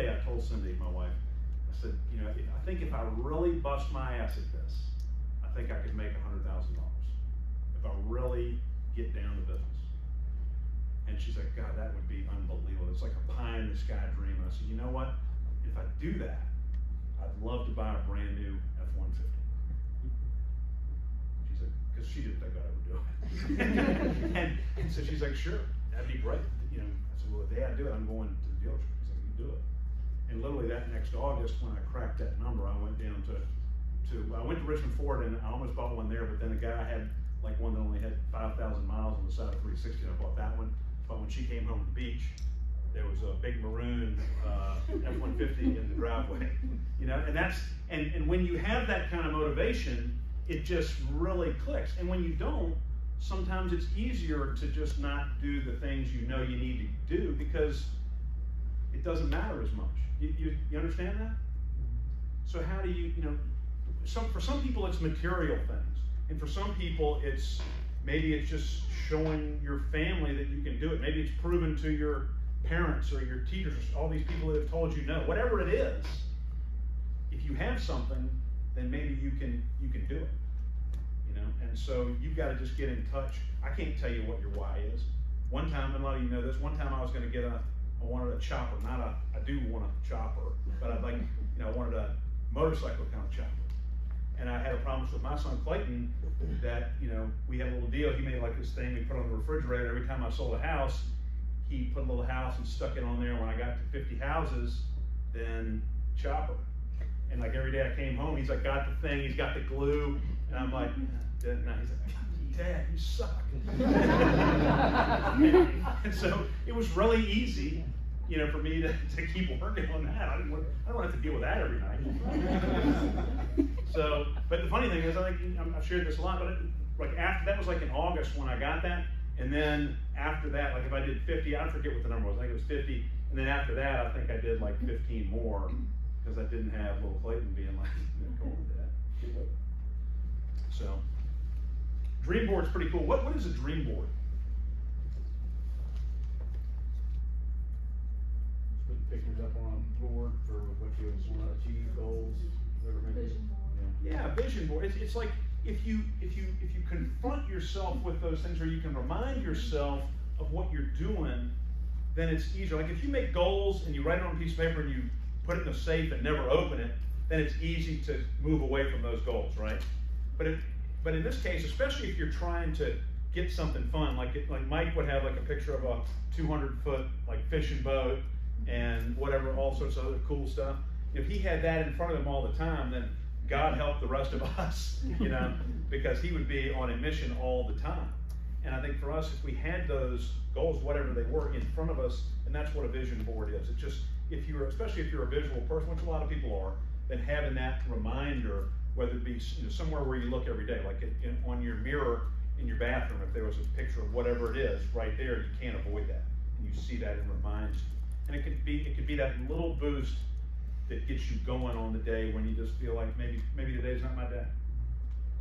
I told Cindy, my wife, I said, you know, I think if I really bust my ass at this, I think I could make $100,000 if I really get down to business. And she's like, God, that would be unbelievable. It's like a pie in the sky dream. And I said, you know what? If I do that, I'd love to buy a brand new F-150. She said, because she didn't think I'd ever do it. and so she's like, sure, that'd be great. You know, I said, well, the day I do it, I'm going to the dealership. He's like, you do it. And literally that next August, when I cracked that number, I went down I went to Richmond Ford, and I almost bought one there, but then a guy had like one that only had 5,000 miles on the side of 360, and I bought that one. But when she came home from the beach, there was a big maroon F-150 in the driveway. You know, and when you have that kind of motivation, it just really clicks. And when you don't, sometimes it's easier to just not do the things you know you need to do because it doesn't matter as much. You understand that? So how do you know, for some people it's material things. And for some people maybe it's just showing your family that you can do it. Maybe it's proven to your parents or your teachers, all these people that have told you no. Whatever it is, if you have something, then maybe you can do it. You know, and so you've got to just get in touch. I can't tell you what your why is. One time, and a lot of you know this, one time I was going to get I wanted a chopper, I do want a chopper, but I'd like, you know, I wanted a motorcycle kind of chopper. And I had a promise with my son Clayton that, you know, we had a little deal. He made like this thing we put on the refrigerator. Every time I sold a house, he put a little house and stuck it on there. When I got to 50 houses, then chopper. And like every day I came home, he's like, got the thing, he's got the glue. And I'm like, no. He's like, Dad, you suck. and so it was really easy, you know, for me to keep working on that. I don't have to deal with that every night. So, but the funny thing is, I've shared this a lot, but like after that was like in August when I got that, and then after that, like if I did 50, I forget what the number was. I think it was 50, and then after that, I think I did like 15 more because I didn't have little Clayton being like, "Come on, Dad." So, dream board's pretty cool. What is a dream board? Put pictures up on a board for what you want to achieve, goals, whatever it may be. Yeah, vision board. It's like if you confront yourself with those things, or you can remind yourself of what you're doing, then it's easier. Like if you make goals and you write it on a piece of paper and you put it in a safe and never open it, then it's easy to move away from those goals, right? But in this case, especially if you're trying to get something fun, like Mike would have like a picture of a 200-foot like fishing boat and whatever, all sorts of other cool stuff. If he had that in front of him all the time, then God help the rest of us, you know, because he would be on a mission all the time. And I think for us, if we had those goals, whatever they were, in front of us, and that's what a vision board is. It's just, especially if you're a visual person, which a lot of people are, then having that reminder, whether it be somewhere where you look every day, like on your mirror in your bathroom, if there was a picture of whatever it is right there, you can't avoid that. And you see that and reminds you. And it could be that little boost that gets you going on the day when you just feel like maybe today's not my day.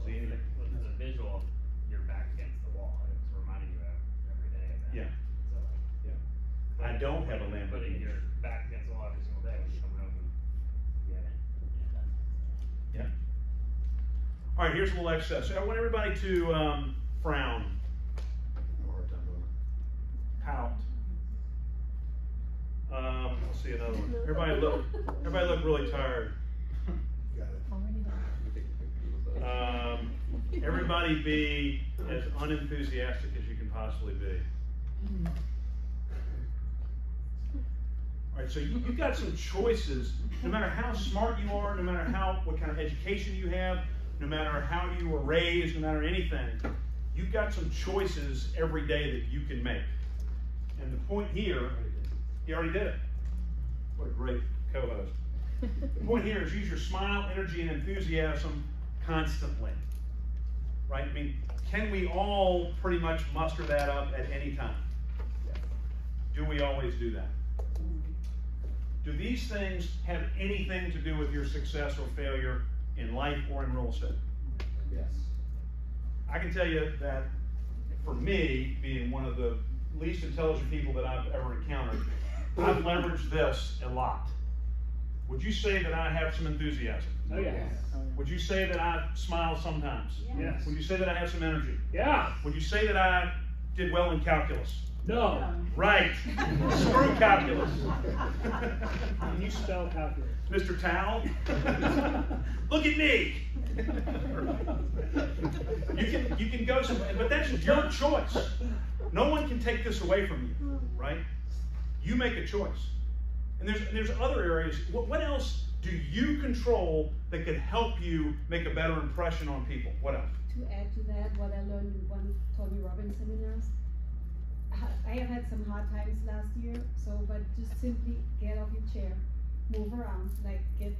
See anything? Well, it's a visual, you're back against the wall. It's reminding you of every day of that. Yeah. So, Yeah. I don't have a putting Lamborghini. your back against the wall every single day when you come home and you haven't. Yeah. All right, here's a little exercise. So I want everybody to frown. Pout. Let's see another one. Everybody look really tired. Everybody be as unenthusiastic as you can possibly be. All right, so you've got some choices. No matter how smart you are, no matter what kind of education you have, no matter how you were raised, no matter anything, you've got some choices every day that you can make. And the point here, he already did it. What a great co-host. The point here is use your smile, energy, and enthusiasm constantly. Right? I mean, can we all pretty much muster that up at any time? Do we always do that? Do these things have anything to do with your success or failure in life or in real estate? Yes. I can tell you that for me, being one of the least intelligent people that I've ever encountered, I've leveraged this a lot. Would you say that I have some enthusiasm? Oh, yes. Would you say that I smile sometimes? Yes. Would you say that I have some energy? Yeah. Would you say that I did well in calculus? No. Right. Screw calculus. Can you spell calculus? Mr. Towel, look at me. You can go somewhere, but that's your choice. No one can take this away from you, right? You make a choice. And there's other areas. What else do you control that could help you make a better impression on people? What else? To add to that, what I learned in one Tony Robbins seminars, I have had some hard times last year, but just simply get off your chair, move around, like get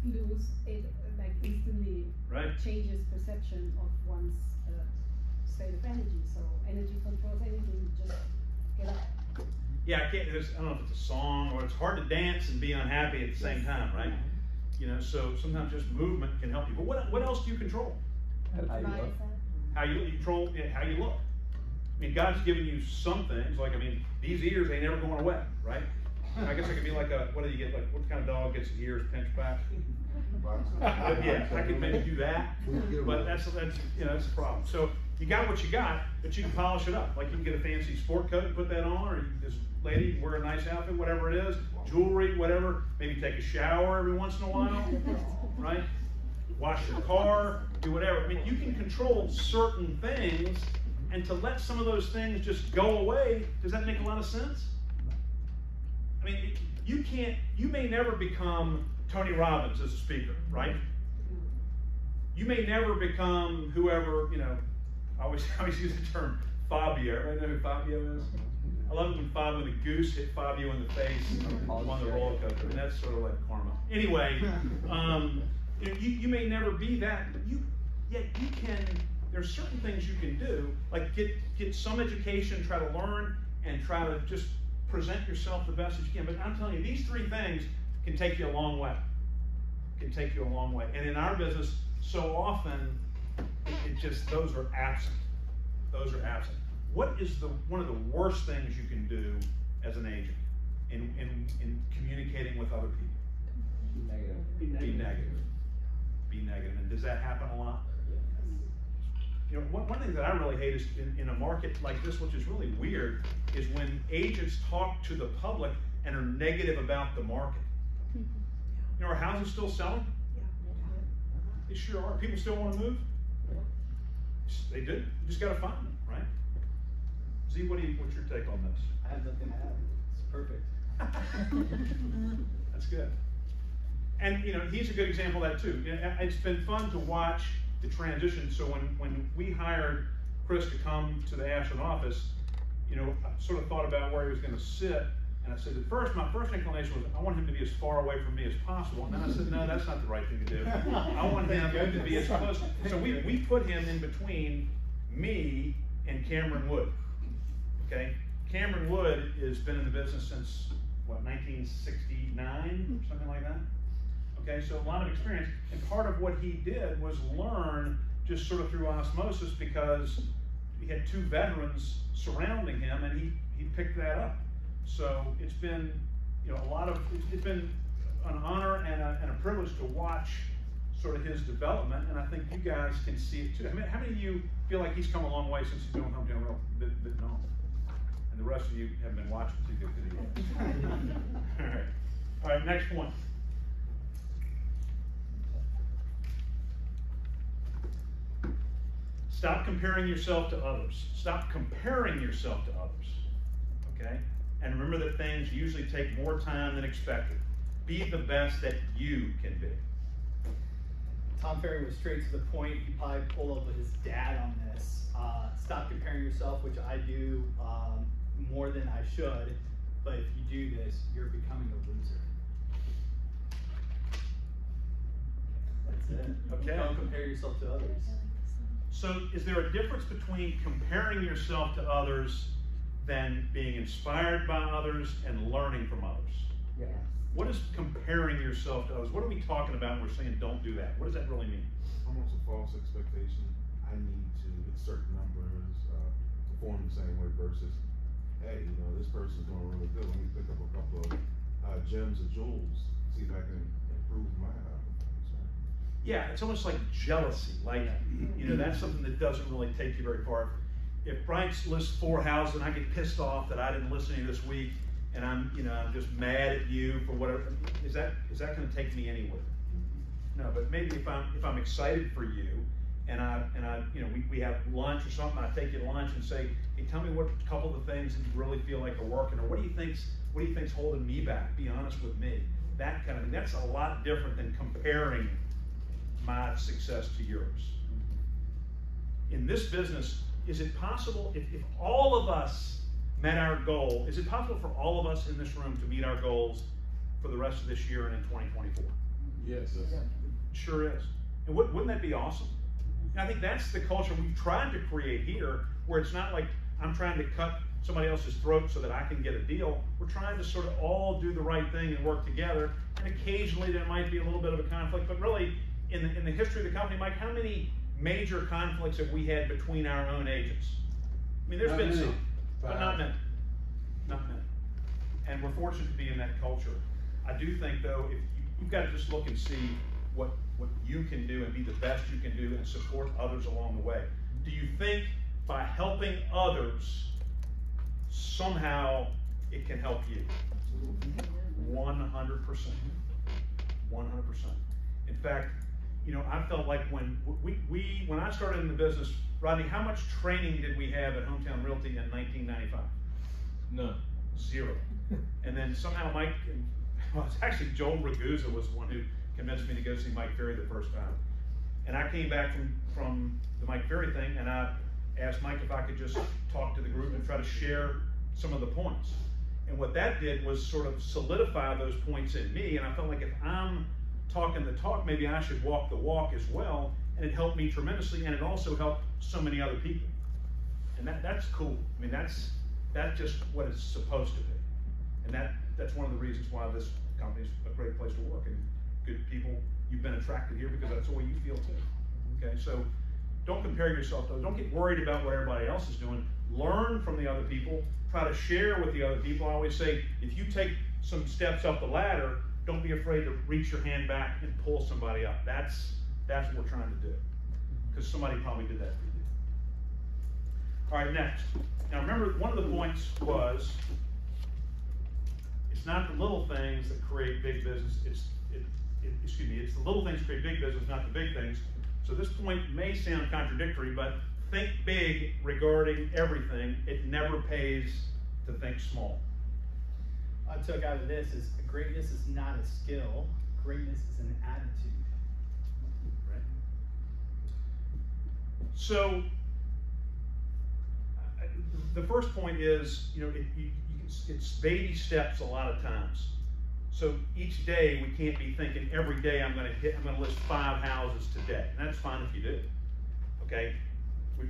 loose, it like instantly changes perception of one's state of energy. So energy controls anything, just get up. Yeah, I don't know if it's a song or it's hard to dance and be unhappy at the same time, right? You know, so sometimes just movement can help you. But what else do you control? How you control how you look. I mean, God's given you some things, like, I mean, these ears ain't never going away, right? I guess it could be like what do you get, like, what kind of dog gets the ears pinched back? But yeah, I could maybe do that, but that's the problem. So you got what you got, but you can polish it up. Like you can get a fancy sport coat and put that on, or this lady wear a nice outfit, whatever it is, jewelry, whatever. Maybe take a shower every once in a while, right? Wash your car, do whatever. I mean, you can control certain things, and to let some of those things just go away, does that make a lot of sense? I mean, you may never become Tony Robbins as a speaker, right? You may never become whoever, I always use the term Fabio. Everybody know who Fabio is? I love it when the goose hit Fabio in the face on the roller coaster. I mean, that's sort of like karma. Anyway, you may never be that, but you can. There's certain things you can do, like get some education, try to learn, and try to just present yourself the best as you can. But I'm telling you, these three things can take you a long way. Can take you a long way. And in our business, so often, those are absent. Those are absent. What is one of the worst things you can do as an agent in communicating with other people? Be negative. Be negative. And does that happen a lot? One thing that I really hate is in a market like this, which is really weird, is when agents talk to the public and are negative about the market. You know, are houses still selling? They sure are. People still want to move? They do. You just got to find them, right? Z, what's your take on this? I have nothing to add. It's perfect. That's good. And you know, he's a good example of that too. It's been fun to watch the transition. So when we hired Chris to come to the Ashland office, you know, I sort of thought about where he was going to sit, and I said at first, my first inclination was I want him to be as far away from me as possible. And then I said, no, that's not the right thing to do. I want him to be as close. So we put him in between me and Cameron Wood. Okay, Cameron Wood has been in the business since what, 1969 or something like that. Okay, so a lot of experience, and part of what he did was learn just sort of through osmosis, because he had two veterans surrounding him, and he picked that up. So it's been, you know, it's been an honor and a privilege to watch sort of his development, and I think you guys can see it too. I mean, how many of you feel like he's come a long way since he's been on Hometown Real? No. And the rest of you haven't been watching too good to the All right, next point. Stop comparing yourself to others. Stop comparing yourself to others, okay? And remember that things usually take more time than expected. Be the best that you can be. Tom Ferry was straight to the point. He probably pulled up with his dad on this. Stop comparing yourself, which I do more than I should. But if you do this, you're becoming a loser. That's it. Okay. Don't compare yourself to others. So is there a difference between comparing yourself to others than being inspired by others and learning from others? Yes. What is comparing yourself to others? What are we talking about when we're saying don't do that? What does that really mean? Almost a false expectation. I need to hit certain numbers, perform the same way versus, hey, you know, this person's doing really good. Let me pick up a couple of gems or jewels, see if I can improve my performance. Right? Yeah, it's almost like jealousy. Like, you know, that's something that doesn't really take you very far. If Bryce lists 4 houses and I get pissed off that I didn't listen to you this week, and I'm just mad at you for whatever, is that going to take me anywhere? No, but maybe if I'm excited for you, and I we have lunch or something, I take you to lunch and say, hey, tell me what a couple of the things that you really feel like are working, or what do you think's holding me back? Be honest with me. That kind of thing. That's a lot different than comparing my success to yours. In this business, is it possible if all of us met our goal, is it possible for all of us in this room to meet our goals for the rest of this year and in 2024? Yes. Sure is. And wouldn't that be awesome? And I think that's the culture we've tried to create here, where it's not like I'm trying to cut somebody else's throat so that I can get a deal. We're trying to sort of all do the right thing and work together, and occasionally there might be a little bit of a conflict, but really in the history of the company, Mike, how many major conflicts have we had between our own agents? I mean, there's been some, but not many. Not many. And we're fortunate to be in that culture. I do think, though, if you've got to just look and see what you can do and be the best you can do and support others along the way. Do you think by helping others, somehow it can help you? 100%. 100%. In fact, I felt like when I started in the business, Rodney, how much training did we have at Hometown Realty in 1995? None. 0. And then somehow Mike, it's actually Joel Ragusa was the one who convinced me to go see Mike Ferry the first time. And I came back from the Mike Ferry thing, and I asked Mike if I could just talk to the group and try to share some of the points. And what that did was sort of solidify those points in me, and I felt like if I'm talking the talk, maybe I should walk the walk as well, and it helped me tremendously, and it also helped so many other people. And that's cool. I mean, that's just what it's supposed to be. And that's one of the reasons why this company is a great place to work, and good people, you've been attracted here because that's the way you feel too. Okay, so don't compare yourself to others. Don't get worried about what everybody else is doing. Learn from the other people. Try to share with the other people. I always say, if you take some steps up the ladder, don't be afraid to reach your hand back and pull somebody up. That's what we're trying to do, because somebody probably did that for you. All right, next. Now remember, one of the points was, it's not the little things that create big business, it's it's the little things create big business, not the big things. So this point may sound contradictory, but think big regarding everything. It never pays to think small. I took out of this is greatness is not a skill. Greatness is an attitude. Right. So the first point is, it's baby steps a lot of times. So each day we can't be thinking every day I'm going to list 5 houses today. And that's fine if you do. Okay?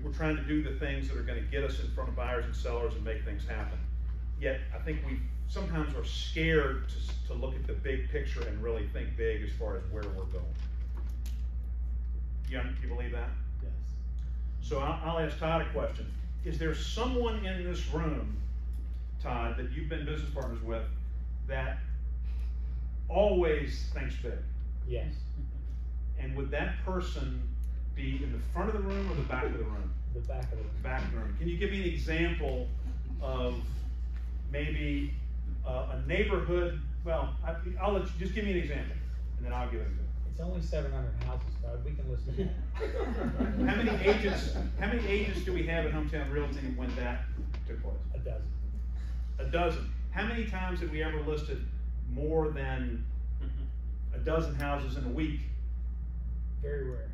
We're trying to do the things that are going to get us in front of buyers and sellers and make things happen. Yet I think we sometimes are scared to look at the big picture and really think big as far as where we're going. You believe that? Yes. So I'll ask Todd a question. Is there someone in this room, Todd, that you've been business partners with that always thinks big? Yes. And would that person be in the front of the room or the back of the room? The back of the room. Back of the room. Can you give me an example of maybe a neighborhood? Well, I'll let you just give me an example, and then I'll give it to you. It's only 700 houses, Todd. We can list them all. How many agents do we have at Hometown Realty when that took place? A dozen. A dozen. How many times have we ever listed more than a dozen houses in a week? Very rare.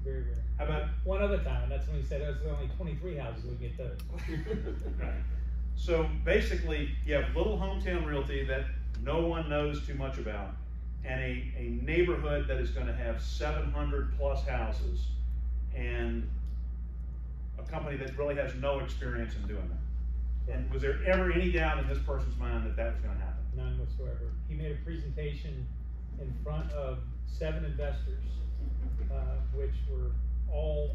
Very rare. How about one other time? That's when we said there's only 23 houses we get done. Right. So basically, you have little Hometown Realty that no one knows too much about, and a neighborhood that is going to have 700 plus houses, and a company that really has no experience in doing that. And was there ever any doubt in this person's mind that was going to happen? None whatsoever. He made a presentation in front of 7 investors, which were all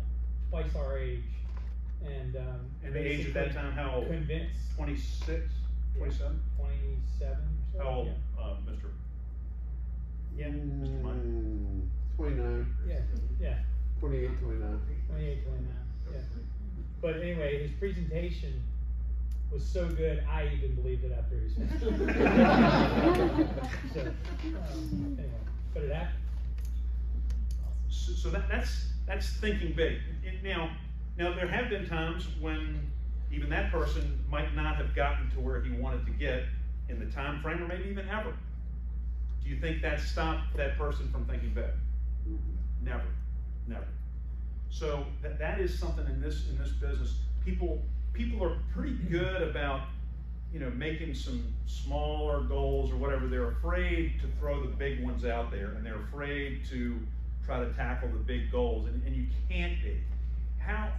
twice our age, and the age at that time, how old? Convinced. 26, 27? 27 or so. How old, yeah. Mr.? Yeah. Mr. Mike? 29. Yeah. 28, 29. 28, 29. Yeah. But anyway, his presentation was so good, I even believed it after he finished. So, anyway, but it happened. So that's thinking big. Now there have been times when even that person might not have gotten to where he wanted to get in the time frame, or maybe even ever. Do you think that stopped that person from thinking big? Never, never. So that is something in this business. People are pretty good about making some smaller goals or whatever. They're afraid to throw the big ones out there, and they're afraid to try to tackle the big goals, and you can't be. How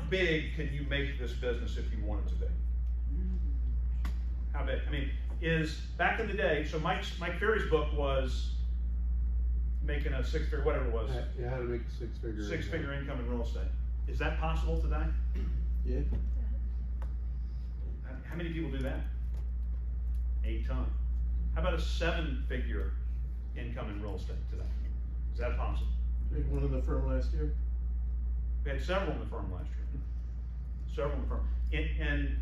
big can you make this business if you want it to be? How big? I mean, is back in the day, so Mike Ferry's book was making a 6-figure, whatever it was. Yeah, how to make a 6-figure. 6-figure income in real estate. Is that possible today? Yeah. How many people do that? 8 ton. How about a 7-figure income in real estate today? Is that possible? Big one in the firm last year. We had several in the firm last year. Several in the firm.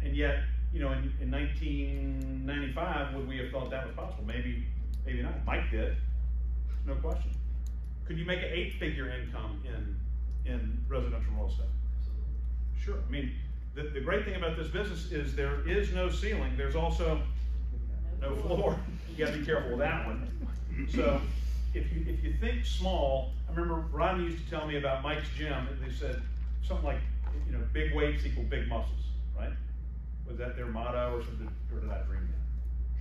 And yet, in 1995, would we have thought that was possible? Maybe not. Mike did. No question. Could you make an 8-figure income in residential real estate? Sure. I mean, the great thing about this business is there is no ceiling. There's also no floor. You got to be careful with that one. So if you think small, I remember Rodney used to tell me about Mike's gym, and they said something like, big weights equal big muscles, right? Was that their motto, or something, or did I dream that?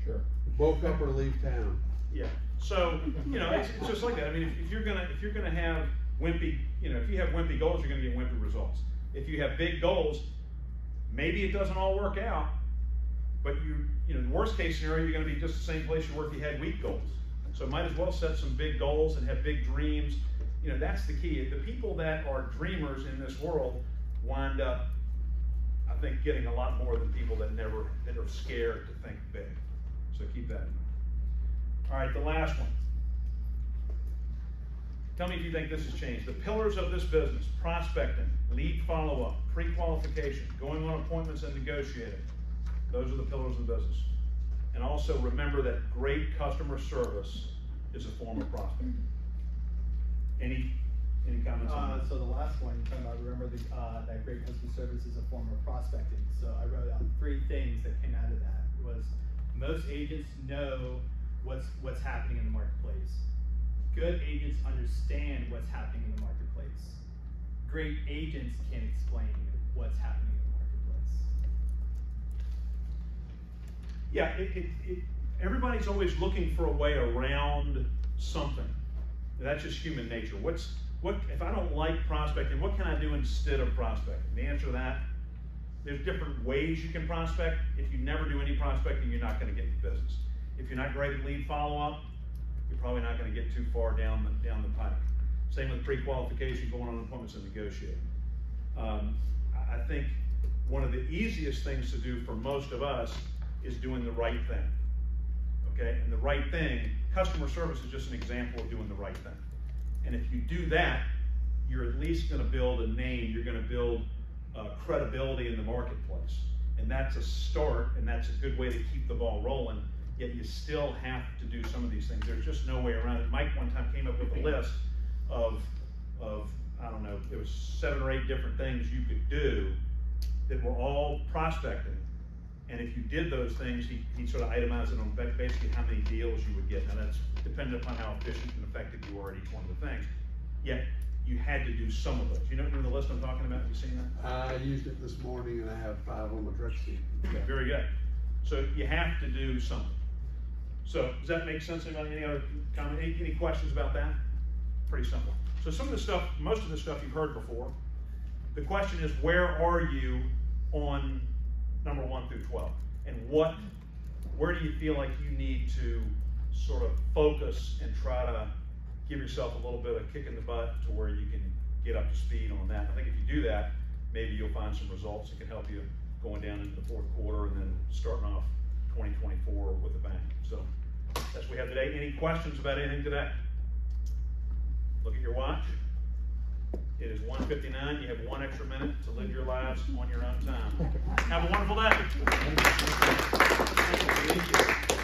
Sure. Woke up or leave town. Yeah. So it's just like that. I mean, if you're gonna have wimpy, if you have wimpy goals, you're gonna get wimpy results. If you have big goals, maybe it doesn't all work out, but the worst case scenario, you're gonna be just the same place you were if you had weak goals. So might as well set some big goals and have big dreams. That's the key. The people that are dreamers in this world wind up, I think, getting a lot more than people that are scared to think big. So keep that in mind. All right, the last one. Tell me if you think this has changed. The pillars of this business: prospecting, lead follow-up, pre-qualification, going on appointments and negotiating. Those are the pillars of the business. And also remember that great customer service is a form of prospecting. Any comments on that? So the last one, you're talking about, remember that great customer service is a form of prospecting. So I wrote down 3 things that came out of that. Was most agents know what's happening in the marketplace. Good agents understand what's happening in the marketplace. Great agents can explain what's happening in the marketplace. Yeah, everybody's always looking for a way around something. That's just human nature. If I don't like prospecting, what can I do instead of prospecting? The answer to that, there's different ways you can prospect. If you never do any prospecting, you're not going to get the business. If you're not great at lead follow-up, you're probably not going to get too far down the pipe. Same with pre-qualification, going on appointments and negotiating. I think one of the easiest things to do for most of us is doing the right thing. Okay, and the right thing, customer service is just an example of doing the right thing. And if you do that, you're at least going to build a name. You're going to build credibility in the marketplace, and that's a start, and that's a good way to keep the ball rolling. Yet you still have to do some of these things. There's just no way around it. Mike one time came up with a list of I don't know, there was 7 or 8 different things you could do that were all prospecting. And if you did those things, he sort of itemized it on basically how many deals you would get. Now that's dependent upon how efficient and effective you are at each one of the things. Yet you had to do some of those. You know the list I'm talking about? Have you seen that? I used it this morning and I have 5 on my drug sheet. Okay, very good. So you have to do something. So does that make sense? Any other comment? Any questions about that? Pretty simple. So some of the stuff, most of the stuff you've heard before. The question is, where are you on number 1 through 12? And where do you feel like you need to sort of focus and try to give yourself a little bit of kick in the butt to where you can get up to speed on that? I think if you do that, maybe you'll find some results that can help you going down into the 4th quarter and then starting off 2024 with a bang. So that's what we have today. Any questions about anything today? Look at your watch. It is 1:59. You have 1 extra minute to live your lives on your own time. Have a wonderful day. Thank you.